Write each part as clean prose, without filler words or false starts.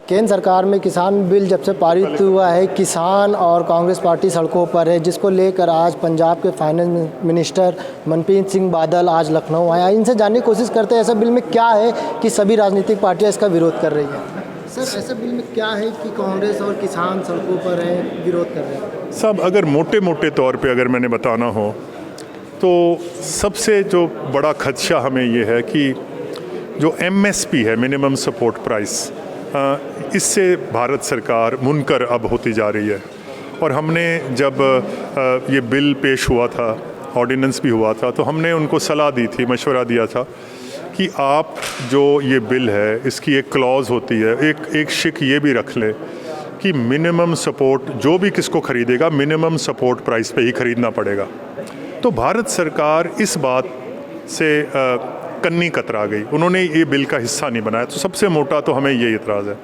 केंद्र सरकार में किसान बिल जब से पारित हुआ है, किसान और कांग्रेस पार्टी सड़कों पर है, जिसको लेकर आज पंजाब के फाइनेंस मिनिस्टर मनप्रीत सिंह बादल आज लखनऊ आए। इनसे जानने की कोशिश करते हैं ऐसा बिल में क्या है कि सभी राजनीतिक पार्टियां इसका विरोध कर रही हैं। सर, ऐसा बिल में क्या है कि कांग्रेस और किसान सड़कों पर हैं, विरोध कर रहे हैं? सब अगर मोटे मोटे तौर पे अगर मैंने बताना हो तो सबसे जो बड़ा खदशा हमें ये है कि जो MSP है, मिनिमम सपोर्ट प्राइस, इससे भारत सरकार मुनकर अब होती जा रही है। और हमने जब ये बिल पेश हुआ था, ऑर्डिनेंस भी हुआ था, तो हमने उनको सलाह दी थी, मशवरा दिया था कि आप जो ये बिल है इसकी एक क्लॉज होती है, एक शिक ये भी रख लें कि मिनिमम सपोर्ट जो भी किसको खरीदेगा मिनिमम सपोर्ट प्राइस पे ही खरीदना पड़ेगा। तो भारत सरकार इस बात से कन्नी कतरा गई, उन्होंने ये बिल का हिस्सा नहीं बनाया। तो सबसे मोटा तो हमें ये इतराज़ है।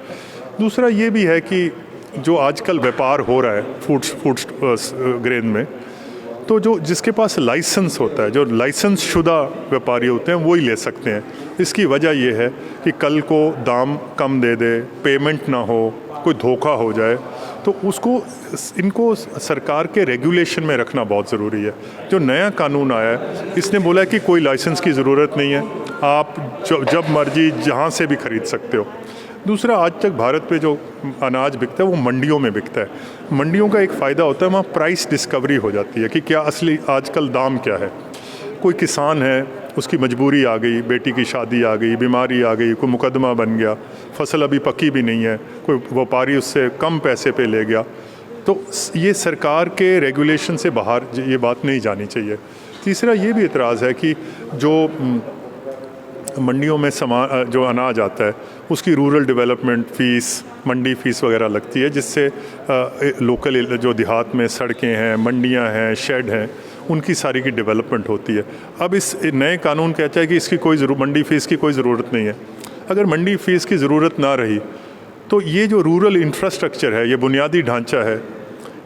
दूसरा ये भी है कि जो आजकल व्यापार हो रहा है फूड ग्रेन में, तो जो जिसके पास लाइसेंस होता है, जो लाइसेंस शुदा व्यापारी होते हैं वो ही ले सकते हैं। इसकी वजह ये है कि कल को दाम कम दे दे, पेमेंट ना हो, कोई धोखा हो जाए, तो इनको सरकार के रेगुलेशन में रखना बहुत ज़रूरी है। जो नया कानून आया है इसने बोला है कि कोई लाइसेंस की ज़रूरत नहीं है, आप जब मर्जी जहाँ से भी खरीद सकते हो। दूसरा, आज तक भारत पे जो अनाज बिकता है वो मंडियों में बिकता है। मंडियों का एक फ़ायदा होता है, वहाँ प्राइस डिस्कवरी हो जाती है कि क्या असली आजकल दाम क्या है। कोई किसान है, उसकी मजबूरी आ गई, बेटी की शादी आ गई, बीमारी आ गई, कोई मुकदमा बन गया, फसल अभी पकी भी नहीं है, कोई व्यापारी उससे कम पैसे पे ले गया, तो ये सरकार के रेगुलेशन से बाहर ये बात नहीं जानी चाहिए। तीसरा ये भी इतराज़ है कि जो मंडियों में सामान जो अनाज आता है उसकी रूरल डेवलपमेंट फ़ीस, मंडी फ़ीस वगैरह लगती है, जिससे लोकल जो देहात में सड़कें हैं, मंडियां हैं, शेड हैं, उनकी सारी की डेवलपमेंट होती है। अब इस नए कानून कहता है कि इसकी मंडी फ़ीस की कोई ज़रूरत नहीं है। अगर मंडी फ़ीस की ज़रूरत ना रही तो ये जो रूरल इंफ्रास्ट्रक्चर है, ये बुनियादी ढांचा है,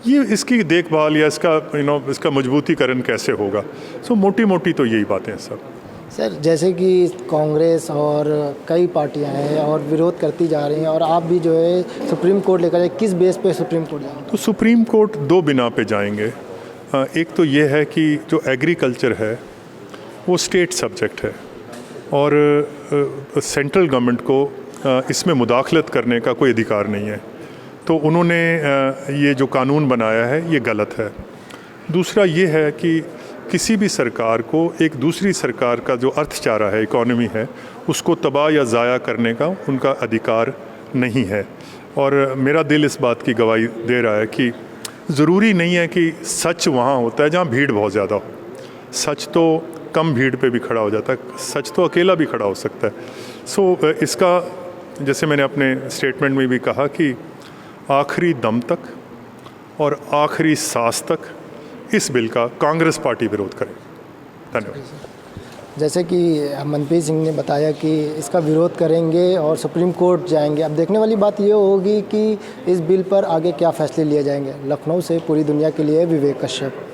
ये इसकी देखभाल या इसका मजबूतीकरण कैसे होगा। सो मोटी मोटी तो यही बातें हैं सब। सर, जैसे कि कांग्रेस और कई पार्टियां हैं और विरोध करती जा रही हैं, और आप भी जो है सुप्रीम कोर्ट लेकर जाए, किस बेस पे सुप्रीम कोर्ट जाएंगे? तो सुप्रीम कोर्ट दो बिना पे जाएंगे। एक तो ये है कि जो एग्रीकल्चर है वो स्टेट सब्जेक्ट है और सेंट्रल गवर्नमेंट को इसमें मुदाखलत करने का कोई अधिकार नहीं है। तो उन्होंने ये जो कानून बनाया है ये गलत है। दूसरा ये है कि किसी भी सरकार को एक दूसरी सरकार का जो अर्थचारा है, इकॉनमी है, उसको तबाह या ज़ाया करने का उनका अधिकार नहीं है। और मेरा दिल इस बात की गवाही दे रहा है कि ज़रूरी नहीं है कि सच वहाँ होता है जहाँ भीड़ बहुत ज़्यादा हो। सच तो कम भीड़ पे भी खड़ा हो जाता है, सच तो अकेला भी खड़ा हो सकता है। सो इसका, जैसे मैंने अपने स्टेटमेंट में भी कहा कि आखिरी दम तक और आखिरी सांस तक इस बिल का कांग्रेस पार्टी विरोध करे। धन्यवाद। जैसे कि मनप्रीत सिंह ने बताया कि इसका विरोध करेंगे और सुप्रीम कोर्ट जाएंगे। अब देखने वाली बात ये होगी कि इस बिल पर आगे क्या फैसले लिए जाएंगे। लखनऊ से पूरी दुनिया के लिए विवेक कश्यप।